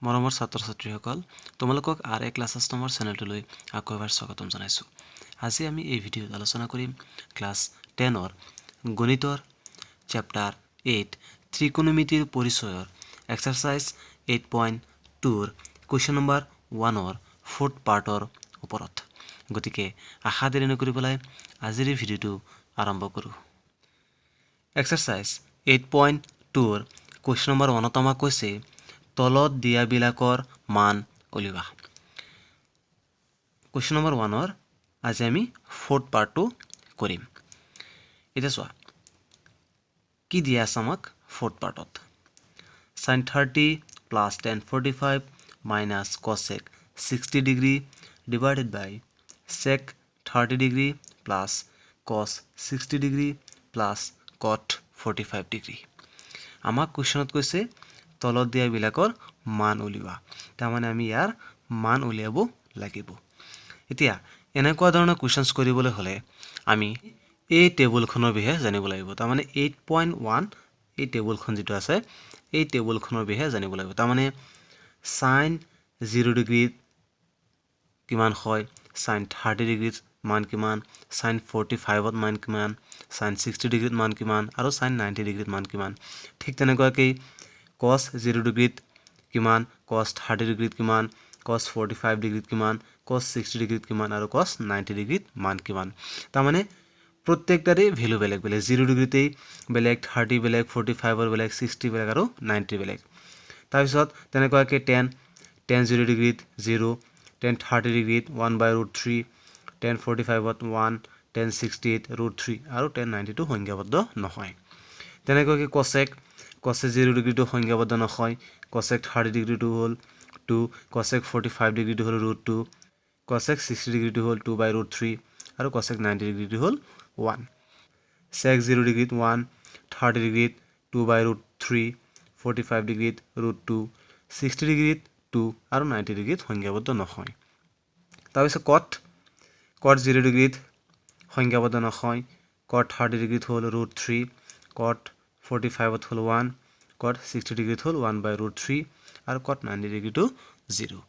মৰমৰ ছাত্ৰ-ছাত্ৰীসকল তোমালোকক আৰ এ ক্লাছেছ নামৰ চেনেলটোলৈ আকৌ এবাৰ স্বাগতম জনাইছোঁ। আজি আমি এই ভিডিঅ'ত আলোচনা কৰিম ক্লাছ 10ৰ গণিতৰ চেপ্টাৰ 8 ত্ৰিকোণমিতিৰ পৰিচয়ৰ এক্সাৰচাইজ 8.2ৰ কুৱেশ্যন নম্বৰ 1ৰ ফৰ্থ পাৰ্টৰ ওপৰত। গতিকে আশা দেৰি নকৰি পেলাই আজিৰ এই ভিডিঅ'টো আৰম্ভ কৰোঁ। এক্সাৰচাইজ 8.2ৰ কুৱেশ্যন নম্বৰ 1ত আমাক কৈছে তলত দিয়াবিলাকৰ মান উলিওৱা। কুৱেশ্যন নম্বৰ 1ৰ আজি আমি ফৰ্থ পাৰ্টটো কৰিম। এতিয়া চোৱা কি দিয়া আছে আমাক fourth পাৰ্টত। sin 30 plus tan 45 minus cosec 60 degree divided by sec 30 degree plus cos 60 degree plus cot 45 degree। আমাক কুৱেশ্যনত কৈছে তলত দিয়াবিলাকৰ মান উলিওৱা। তাৰমানে আমি ইয়াৰ মান উলিয়াব লাগিব। এতিয়া এনেকুৱা ধৰণৰ কুৱেশ্যনছ কৰিবলৈ হ'লে আমি এই টেবুলখনৰ বিষয়ে জানিব লাগিব। তাৰমানে 8.1 এই টেবুলখন যিটো আছে এই টেবুলখনৰ বিষয়ে জানিব লাগিব। তাৰমানে sin 0 ডিগ্ৰীত কিমান হয়, sin 30 ডিগ্ৰীত মান কিমান, sin 45ত মান কিমান, sin 60 ডিগ্ৰীত মান কিমান আৰু sin 90 ডিগ্ৰীত মান কিমান। ঠিক তেনেকুৱাকৈ cos 0 ডিগ্ৰীত কিমান, cos 30 ডিগ্ৰীত কিমান, cos 45 ডিগ্ৰীত কিমান, cos 60 ডিগ্ৰীত কিমান আৰু cos 90 ডিগ্ৰীত মান কিমান। তাৰমানে প্ৰত্যেকটাৰে ভেলু বেলেগ বেলেগ। 0 ডিগ্ৰীতেই বেলেগ, 30 বেলেগ, 45ৰ বেলেগ, 60 বেলেগ আৰু 90 বেলেগ। তাৰপিছত তেনেকুৱাকৈ tan 0 ডিগ্ৰীত 0, tan 30 ডিগ্ৰীত 1/√3, tan 45ত 1, tan 60ত √3 আৰু tan 90টো সংখ্যাবদ্ধ নহয়। তেনেকুৱাকৈ cosec 0 ডিগ্ৰীটো সংখ্যাবদ্ধ নহয়, cosec 30 ডিগ্ৰীটো হ'ল 2, cosec 45 ডিগ্ৰীটো হ'ল √2, cosec 60 ডিগ্ৰীটো হ'ল 2/√3 আৰু cosec 90 ডিগ্ৰীটো হ'ল 1। sec 0 ডিগ্ৰীত 1, 30 ডিগ্ৰীত 2/√3, 45 ডিগ্ৰীত √2, 60 ডিগ্ৰীত 2 আৰু 90 ডিগ্ৰীত সংখ্যাবদ্ধ নহয়। তাৰপিছত cot 0 ডিগ্ৰীত সংখ্যাবদ্ধ নহয়, cot 30 ডিগ্ৰীত হ'ল √3, cot 45ত হ'ল 1, cot 60 ডিগ্ৰীত হ'ল 1/√3 আৰু cot 90 ডিগ্ৰীটো 0।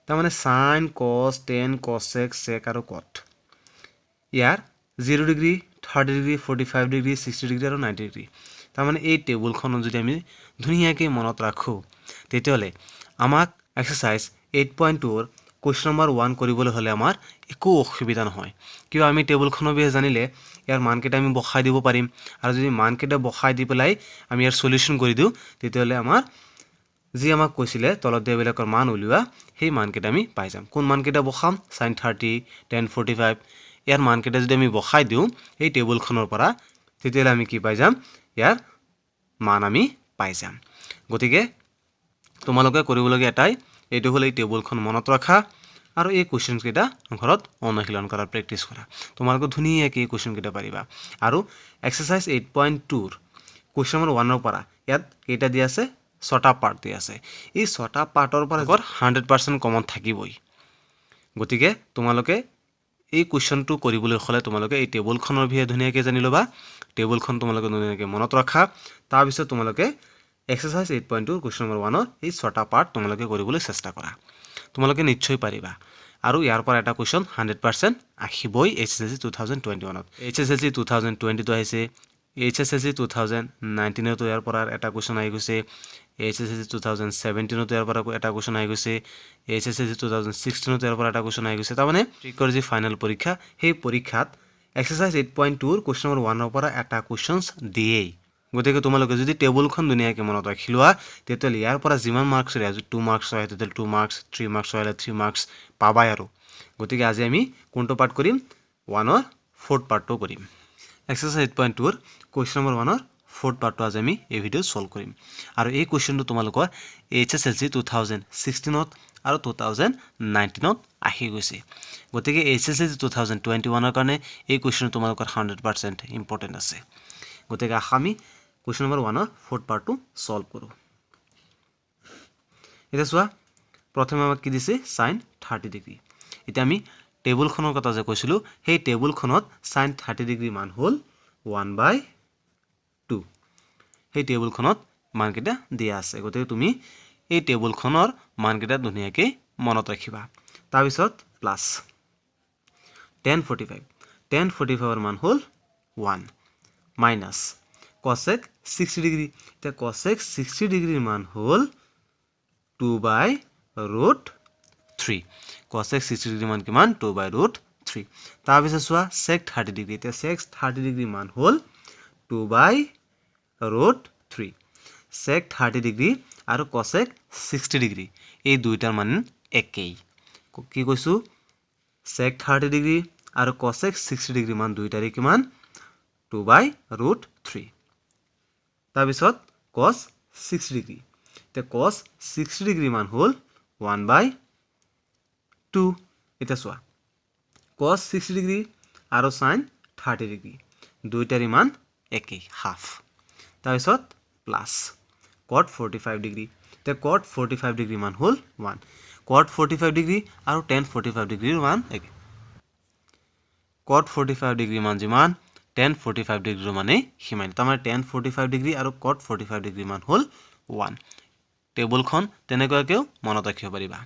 তাৰমানে sin, cos, tan, cosec, sec আৰু cot ইয়াৰ 0 ডিগ্ৰী, 30 ডিগ্ৰী, 45 ডিগ্ৰী, 60 ডিগ্ৰী আৰু 90 ডিগ্ৰী। তাৰমানে এই টেবুলখনত যদি আমি ধুনীয়াকৈ মনত ৰাখোঁ তেতিয়াহ'লে আমাক এক্সাৰচাইজ 8.2ৰ কুৱেশ্যন নম্বৰ 1 কৰিবলৈ হ'লে আমাৰ একো অসুবিধা নহয়। কিয় আমি টেবুলখনৰ বিষয়ে জানিলে ইয়াৰ মানকেইটা আমি বসাই দিব পাৰিম আৰু যদি মানকেইটা বসাই দি পেলাই আমি ইয়াৰ চলিউশ্যন কৰি দিওঁ তেতিয়াহ'লে আমাৰ যি আমাক কৈছিলে তলত দিয়াবিলাকৰ মান উলিওৱা সেই মানকেইটা আমি পাই যাম। কোন মানকেইটা বসাম? sin 30, tan 45 ইয়াৰ মানকেইটা যদি আমি বসাই দিওঁ এই টেবুলখনৰ পৰা তেতিয়াহ'লে আমি কি পাই যাম? ইয়াৰ মান আমি পাই যাম। গতিকে তোমালোকে কৰিবলগীয়া এটাই, এইটো হ'ল এই টেবুলখন মনত ৰখা আৰু এই কুৱেশ্যনকেইটা ঘৰত অনুশীলন কৰাৰ প্ৰেক্টিছ কৰা। তোমালোকে ধুনীয়াকৈ এই কুৱেশ্যনকেইটা পাৰিবা। আৰু এক্সাৰচাইজ 8.2ৰ কুৱেশ্যন নম্বৰ 1ৰ পৰা ইয়াত কেইটা দিয়া আছে? 6টা পাৰ্ট দিয়া আছে। এই 6টা পাৰ্টৰ পৰা 100% কমন থাকিবই। গতিকে তোমালোকে এই কুৱেশ্যনটো কৰিবলৈ হ'লে তোমালোকে এই টেবুলখনৰ বিষয়ে ধুনীয়াকৈ জানি ল'বা। টেবুলখন তোমালোকে ধুনীয়াকৈ মনত ৰখা। তাৰপিছত তোমালোকে এক্সাৰচাইজ 8.2 কুৱেশ্যন নম্বৰ 1ৰ এই 6টা পাৰ্ট তোমালোকে কৰিবলৈ চেষ্টা কৰা। তোমালোকে নিশ্চয় পাৰিবা। আৰু ইয়াৰ পৰা এটা কুৱেশ্যন 100% আহিবই HSLC 2021ত। HSLC 2020টো আহিছে, HSLC 2019তো ইয়াৰ পৰা এটা কুৱেশ্যন আহি গৈছে, HSLC 2017তো ইয়াৰ পৰা এটা কুৱেশ্যন আহি গৈছে, HSLC 2016তো ইয়াৰ পৰা এটা কুৱেশ্যন আহি গৈছে। তাৰমানে ট্ৰিকৰ যি ফাইনেল পৰীক্ষা সেই পৰীক্ষাত এক্সাৰচাইজ 8.2ৰ কুৱেশ্যন নম্বৰ 1ৰ পৰা এটা কুৱেশ্যনছ দিয়েই। গতিকে তোমালোকে যদি টেবুলখন ধুনীয়াকৈ মনত ৰাখি লোৱা তেতিয়াহ'লে ইয়াৰ পৰা যিমান মাৰ্কছ আহে, 2 মাৰ্কছ আহে তেতিয়াহ'লে 2 মাৰ্কছ, 3 মাৰ্কছ আহিলে 3 মাৰ্কছ পাবাই আৰু। গতিকে আজি আমি কোনটো পাৰ্ট কৰিম? 1ৰ ফৰ্থ পাৰ্টটো কৰিম। এক্সাৰচাইজ 8.2ৰ কুৱেশ্যন নম্বৰ 1ৰ ফৰ্থ পাৰ্টটো আজি আমি এই ভিডিঅ'ত ছল্ভ কৰিম। আৰু এই কুৱেশ্যনটো তোমালোকৰ HSLC 2016ত আৰু 2019ত আহি গৈছে। গতিকে HSLC 2021ৰ কাৰণে এই কুৱেশ্যনটো তোমালোকৰ 100% ইম্পৰ্টেণ্ট আছে। গতিকে আমি কুৱেশ্যন নম্বৰ 1ৰ ফৰ্থ পাৰ্টটো ছল্ভ কৰোঁ। এতিয়া চোৱা প্ৰথমে আমাক কি দিছে? sin 30 degree. এতিয়া আমি টেবুলখনৰ কথা যে কৈছিলোঁ সেই টেবুলখনত sin 30 ডিগ্ৰী মান হ'ল 1/2। সেই টেবুলখনত মানকেইটা দিয়া আছে। গতিকে তুমি এই টেবুলখনৰ মানকেইটা ধুনীয়াকৈ মনত ৰাখিবা তাৰপিছত প্লাছ tan 45 ৰ মান হ'ল 1 মাইনাছ cosec 60 ডিগ্ৰী এতিয়া cosec 60 ডিগ্ৰীৰ মান হ'ল 2/√3 cosec 60 ডিগ্ৰীৰ মান কিমান 2/√3 তাৰপিছত চোৱা sec 30 ডিগ্ৰী এতিয়া sec 30 ডিগ্ৰীৰ মান হ'ল 2/√3 sec 30 ডিগ্ৰী আৰু cosec 60 ডিগ্ৰী এই দুইটাৰ মান একেই কি কৈছো sec 30 ডিগ্ৰী আৰু cosec 60 ডিগ্ৰী মান দুইটাৰে কিমান 2/√3 তাৰপিছত cos 60 ডিগ্ৰী এতিয়া cos 60 ডিগ্ৰী মান হ'ল 1/2 এতিয়া চোৱা cos 60 ডিগ্ৰী আৰু sin 30 ডিগ্ৰী দুইটাৰে মান একেই হাফ তাৰপিছত প্লাছ cot 45 ডিগ্ৰী এতিয়া cot 45 ডিগ্ৰী মান হ'ল 1 cot 45 ডিগ্ৰী আৰু tan 45 ডিগ্ৰীৰ মান একে cot 45 ডিগ্ৰী মান যিমান tan 45 ডিগ্ৰীৰ মানে সিমান তাৰমানে tan 45 ডিগ্ৰী আৰু cot 45 ডিগ্ৰী মান হ'ল 1 টেবুলখন তেনেকৈও মনত ৰাখিব পাৰিবা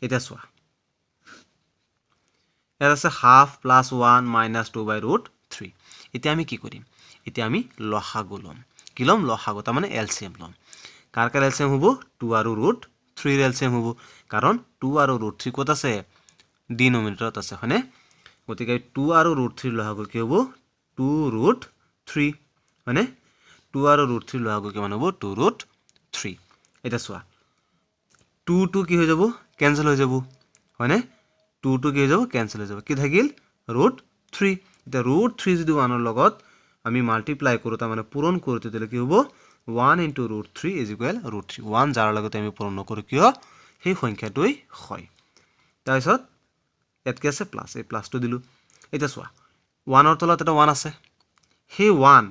এটা চোৱা এটা আছে হাফ প্লাস 1 মাইনাস 2/√3 এতিয়া আমি কি কৰিম এতিয়া আমি লসাগু লম কি লম লসাগু তাৰ মানে এলসিএম লম কাৰ কাৰ এলসিএম হ'ব 2 আৰু √3 ৰ এলসিএম হ'ব কাৰণ 2 আৰু √3 কত আছে ডিনোমিনেটৰত আছে হয়নে গতিকে 2 আৰু √3 লসাগু কি হ'ব 2√3 হয়নে 2 আৰু √3 লসাগু কিমান হ'ব 2√3 এটা চোৱা 2 2 কি হৈ যাব ক্যান্সেল হৈ যাব হয়নে 2 2 কি হৈ যাব ক্যান্সেল হৈ যাব কি থাকিল √3 এটা √3 যদি 1 ৰ লগত আমি মাল্টিপ্লাই কৰো তাৰ মানে পূৰণ কৰো তেতিয়ালে কি হ'ব 1 * √3 = √3 1 যাৰ লগত আমি পূৰণ নকৰো কিয় সেই সংখ্যাটোই হয় তাৰপিছত ইয়াত কি আছে প্লাস এই প্লাসটো দিলু এটা চোৱা 1 ৰ তলত এটা 1 আছে সেই 1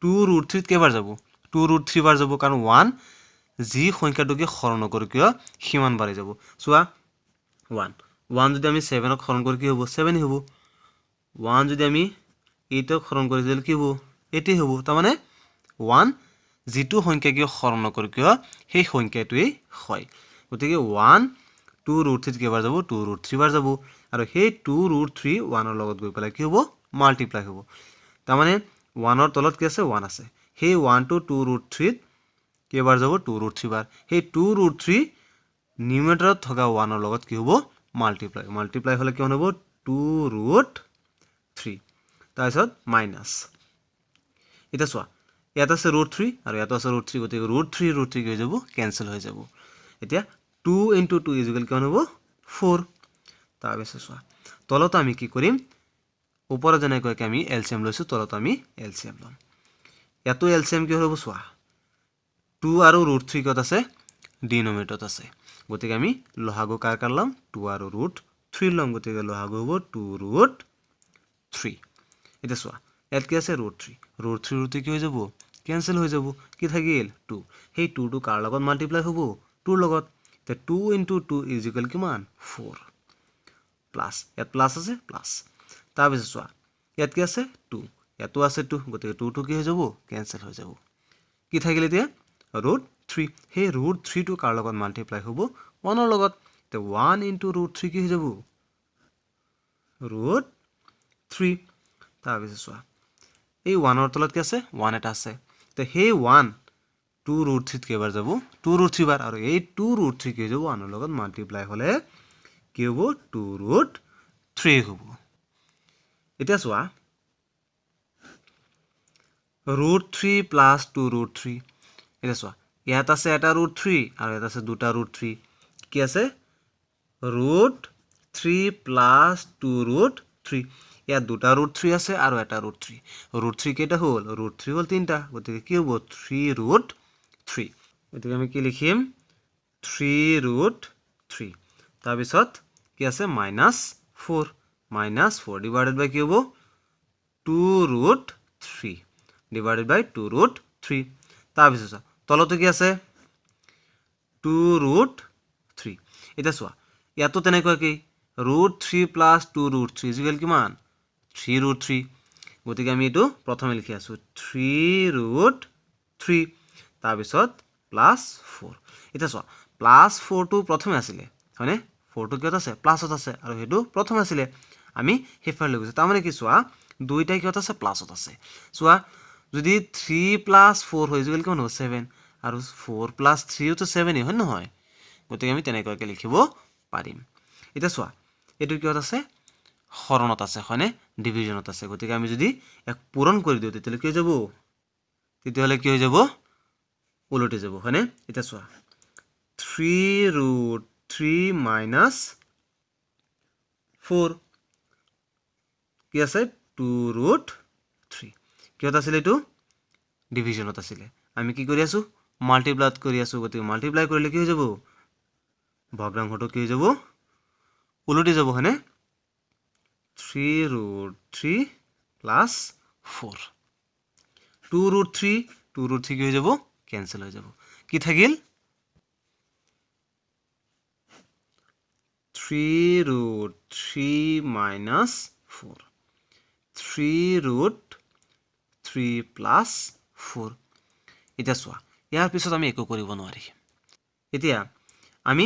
2√3 ত কেবাৰ যাব 2√3 বাৰ যাব কাৰণ 1 যি সংখ্যাটোকে হৰণ নকৰো কিয় সিমান বাঢ়ি যাব চোৱা 1 1 যদি আমি 7 ক হৰণ কৰো কি হ'ব 7 হ'ব 1 যদি আমি 8 ক হৰণ কৰি দিলে কি হ'ব 8 হ'ব তাৰ মানে 1 যিটো সংখ্যাকে হৰণ নকৰো কিয় সেই সংখ্যাটোই হয় গতিকে 1 2√3 কেবাৰ যাব 2√3 বাৰ যাব আৰু সেই 2√3 1 ৰ লগত গৈ পেলাই কি হ'ব মাল্টিপ্লাই হ'ব তাৰ মানে 1 ৰ তলত কি আছে 1 আছে সেই 1 টো 2√3 কেবাৰ যাব 2√3 বাৰ সেই 2√3 নিউমেৰেটৰত থকা 1 ৰ লগত কি হ'ব মাল্টিপ্লাই হলে কিমান হ'ব 2√3 তাৰপিছত মাইনাস এটা চোৱা ইয়াত আছে √3 আৰু ইয়াত আছে √3 গতিকে √3 কি হৈ যাব ক্যান্সেল হৈ যাব এতিয়া 2 * 2 = কিমান হ'ব 4 তাৰপিছত চোৱা তলত আমি কি কৰিম ওপৰত যেনেকৈ আমি এলসিএম লৈছো তলত আমি এলসিএম লম ইয়াতো এলসিএম কি হ'ব চোৱা 2 আৰু √3 কত আছে ডিনোমিনেটৰত আছে গতিকে আমি লসাগু কাৰ কাৰ লম 2 আৰু √3 লম গতিকে লসাগু হ'ব 2√3 এটা চোৱা ইয়াত কি আছে √3 কি হৈ যাব ক্যান্সেল হৈ যাব কি থাকিল 2 সেই 2 টো কাৰ লগত মাল্টিপ্লাই হ'ব 2 ৰ লগত তে 2 * 2 = কিমান 4 প্লাস ইয়াত প্লাস আছে প্লাস তাৰপিছত চোৱা ইয়াত কি আছে 2 ইয়াতো আছে 2 গতিকে 2 টো কি হৈ যাব ক্যান্সেল হৈ যাব কি থাকিল এতিয়া √3 সেই √3 টো কাৰ লগত মাল্টিপ্লাই হ'ব 1 ৰ লগত তে 1 * √3 কি হৈ যাব √3 তাৰপিছত চোৱা এই 1 ৰ তলত কি আছে 1 এটা আছে তে সেই 1 2√3 ত কেবাৰ যাব 2√3 বাৰ আৰু এই 2√3 কি হৈ যাব 1 ৰ লগত মাল্টিপ্লাই হলে কি হ'ব 2√3 হ'ব এতিয়া চোৱা √3 + 2√3 এটা চোৱা ইয়াত আছে এটা √3 আৰু ইয়াত আছে দুটা √3 কি আছে √3 + 2√3 ইয়াত দুটা √3 আছে আৰু এটা √3 কেটা হ'ল √3 হ'ল তিনটা গতিকে কি হ'ব 3√3 গতিকে আমি কি লিখিম 3√3 তাৰ পিছত কি আছে -4 ডিভাইডেড বাই কি হ'ব 2√3 ডিভাইডেড বাই 2√3 তাৰ পিছত তলতে কি আছে 2√3 এটা চোৱা ইয়াতো তেনেকৈ কি √3 + 2√3 = কিমান 3√3 গতিকে আমি এটো প্ৰথমে লিখি আছো 3√3 তাৰ পিছত প্লাছ 4 এটা চোৱা প্লাছ 4 টো প্ৰথমে আছিলে হয়নে 4 টো কিহত আছে প্লাছত আছে আৰু হেতু প্ৰথমে আছিলে আমি হেফাৰ লৈ গৈছো তাৰমানে কি চোৱা দুইটা কিহত আছে প্লাছত আছে চোৱা যদি 3 প্লাছ 4 হৈ গ'ল কিমান হ'ব 7 আৰু 4 প্লাছ 3 টো 7 হয় নহয় গতিকে আমি তেনেকৈ লিখিব পাৰিম এটা চোৱা এটো কিহত আছে হৰণত আছে হয়নে ডিভিজনত আছে গতিকে আমি যদি এক পূৰণ কৰি দিও তেতিয়ালে কি হৈ যাব তেতিয়ালে কি হৈ যাব উলটি যাব হয়নে এটা চোৱা 3 root 3 minus 4 কি আছে 2 root 3 কিহত আছিল এটো ডিভিজনত আছিল আমি কি কৰি আছো মাল্টিপ্লাই কৰি আছো গতিকে মাল্টিপ্লাই কৰিলে কি হৈ যাব ভগ্নাংশটো কি হৈ যাব উলটি যাব হয়নে 3 root 3 plus 4 2 root 3 কি হৈ যাব ক্যান্সেল হৈ যাব কি থাকিল 3 root 3 minus 4 3 root 3 plus 4 এটা চোৱা ইয়াৰ পিছত আমি একো কৰিব নোৱাৰি এতিয়া আমি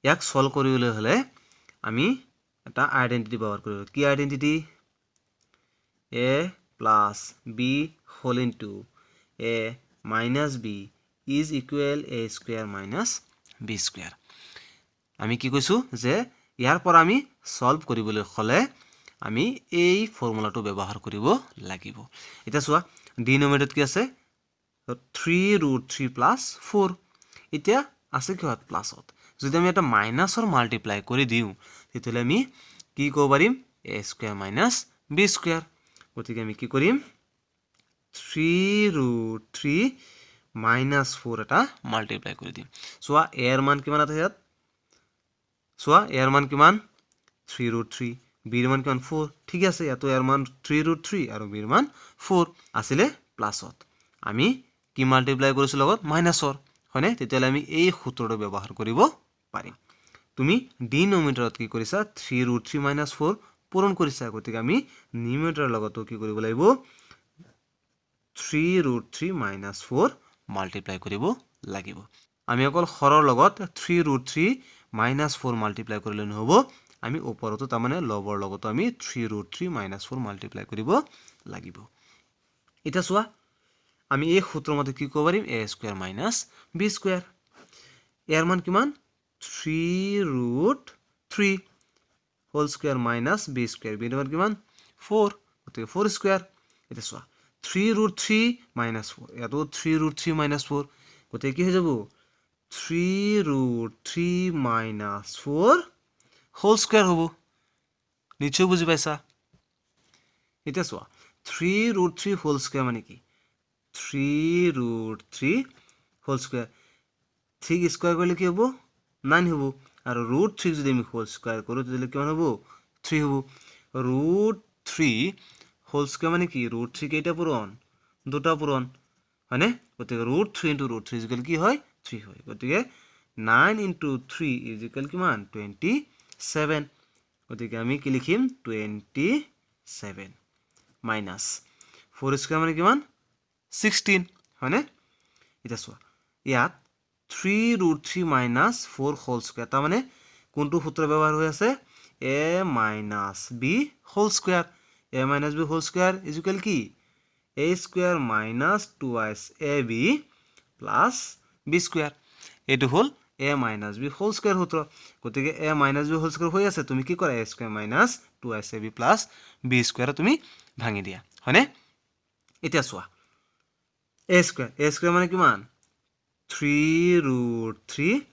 ইয়াক সলভ কৰিবলৈ হলে আমি এটা আইডেন্টিটি ব্যৱহাৰ কৰিব কি identity a plus b whole into a minus b is equal a square minus b square আমি কি কৈছো যে ইয়াৰ পৰা আমি সলভ কৰিবলৈ হলে আমি এই ফৰ্মুলাটো ব্যৱহাৰ কৰিব লাগিব এটা চোৱা ডিনোমিনেটৰত কি আছে 3 root 3 plus 4 এতিয়া আছে কিহত প্লাসত যদি আমি এটা মাইনাসৰ মাল্টিপ্লাই কৰি দিও তেতিয়ালে আমি কি কৰিব পাৰিম a square minus b square গতিকে আমি কি কৰিম 3 root 3 minus 4 এটা মাল্টিপ্লাই কৰি দিম সোয়া a এর মান কিমান আছে ইয়াত সোয়া a এর মান কিমান 3 root 3 b এর মান কিমান 4 ঠিক আছে ইয়াতো a এর মান 3 root 3 আৰু b এৰ মান 4 আছিল প্লাসত আমি কি মাল্টিপ্লাই কৰিছো লগত মাইনাসৰ হয়নে তেতিয়ালে আমি এই সূত্ৰটো ব্যৱহাৰ কৰিব পাৰিম তুমি ডিনোমিনেটৰত কি কৰিছা 3 root 3 minus 4 পূৰণ কৰিছা গতিকে আমি নিউমিনেটৰৰ লগতো কি কৰিব লাগিব 3 root 3 minus 4 মাল্টিপ্লাই কৰিব লাগিব আমি অকল হৰৰ লগত 3 root 3 minus 4 মাল্টিপ্লাই কৰিলে নহব আমি ওপৰতো তাৰমানে লবৰ লগতো আমি 3 root 3 minus 4 মাল্টিপ্লাই কৰিব লাগিব এটা চোৱা আমি এই সূত্ৰৰ মতে কি কৰিব পাৰিম a square minus b square ইয়াৰ মান কিমান 3 root 3 whole square minus b square b এর মান কিমান 4 গতিকে 4 square এটা চোৱা 3 root 3 minus 4 ইয়াতো 3 root 3 minus 4 গতিকে কি হৈ যাব 3 root 3 minus 4 whole square হ'ব নিশ্চয় বুজি পাইছা এটা চোৱা 3 root 3 whole square মানে কি 3 root 3 whole square 3 স্কয়ার করলে কি হবে 9 হবে আর root 3 যদি আমি whole square করি তাহলে কেমন হবে 3 হবে root 3 whole square মানে কি root 3 কেটা পূরণ দুটা পূরণ মানে গতিকে root 3 into root 3 ইকুয়াল কি হয় 3 হয় গতিকে 9 into 3 is equal কিমান 27 গতিকে আমি কি লিখিম 27 minus 4 স্কয়ার মানে কিমান 16 হয়নে এটা চোৱা ইয়াত 3 root 3 minus 4 whole square তাৰ মানে কোনটো সূত্ৰ ব্যৱহাৰ হৈ আছে a minus b whole square a minus b whole square is equal কি a square minus 2 ab plus b square এটো হল a minus b whole square সূত্ৰ গতিকে a minus b whole square হৈ আছে তুমি কি কৰা a square minus 2ab plus b square তুমি ভাঙি দিয়া হয়নে এতিয়া চোৱা a square মানে কিমান 3 root 3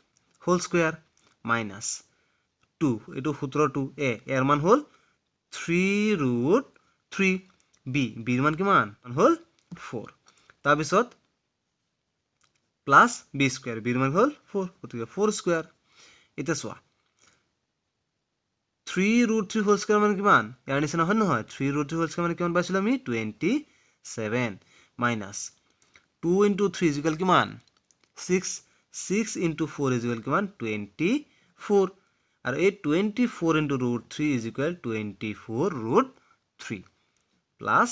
whole square minus 2 এটো সূত্ৰ 2 a এর মান হল 3 root 3 b b এর মান কিমান হল 4 তাৰ পিছত প্লাস b square b এৰ মান হল 4 গতিকে 4 square এটা চোৱা 3 root 3 whole square মানে কিমান ইয়াৰ নিচিনা হয় নহয় 3 root 3 whole square মানে কিমান পাইছিল আমি 27 minus 2 into 3 is equal কিমান 6 into 4 is equal কিমান 24 আৰু এই 24 into root 3 is equal 24 root 3 plus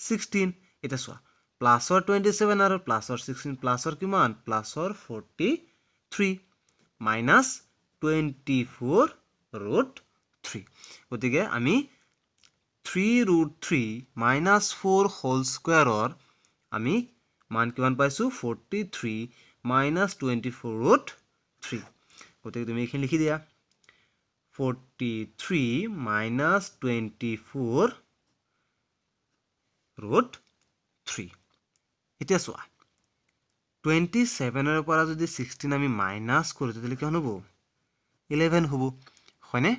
16 এটা চোৱা প্লাছৰ 27 আৰু প্লাছৰ 16 প্লাছৰ কিমান প্লাছৰ 43 মাইনাছ 24 ৰুট 3 গতিকে আমি 3 ৰুট 3 মাইনাছ 4 হোল স্কুৱেৰৰ আমি মান কিমান পাইছোঁ 43 মাইনাছ 24 ৰুট 3 গতিকে তুমি এইখিনি লিখি দিয়া 43 মাইনাছ 24 ৰুট 3 এতিয়া চোৱা 27 পৰা যদি 16 আমি মাইনাছ কৰোঁ তেতিয়াহ'লে কিমান হ'ব 11 হ'ব হয়নে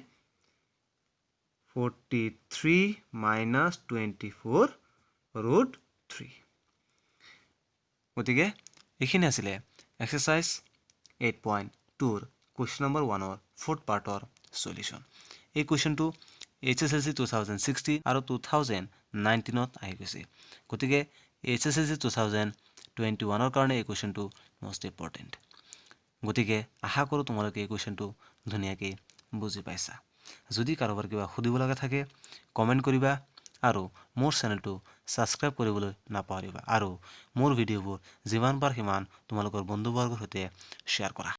43 মাইনাছ 24 ৰুট 3 গতিকে এইখিনি আছিলে এক্সাৰচাইজ 8.2 কুৱেশ্যন নম্বৰ 1ৰ ফৰ্থ পাৰ্টৰ সলিউশন এই কুৱেশ্যনটো HSLC 2060 আৰু 2019ত আহি গৈছে গতিকে HSLC 2021ৰ কাৰণে এই কুৱেশ্যনটো মোষ্ট ইম্পৰ্টেণ্ট গতিকে আশা কৰোঁ তোমালোকে এই কুৱেশ্যনটো ধুনীয়াকৈ বুজি পাইছা যদি কাৰোবাৰ কিবা সুধিব লগা থাকে কমেণ্ট কৰিবা আৰু মোৰ চেনেলটো ছাবস্ক্ৰাইব কৰিবলৈ নাপাহৰিবা আৰু মোৰ ভিডিঅ'বোৰ যিমান পাৰ সিমান তোমালোকৰ বন্ধুবৰ্গৰ সৈতে শ্বেয়াৰ কৰা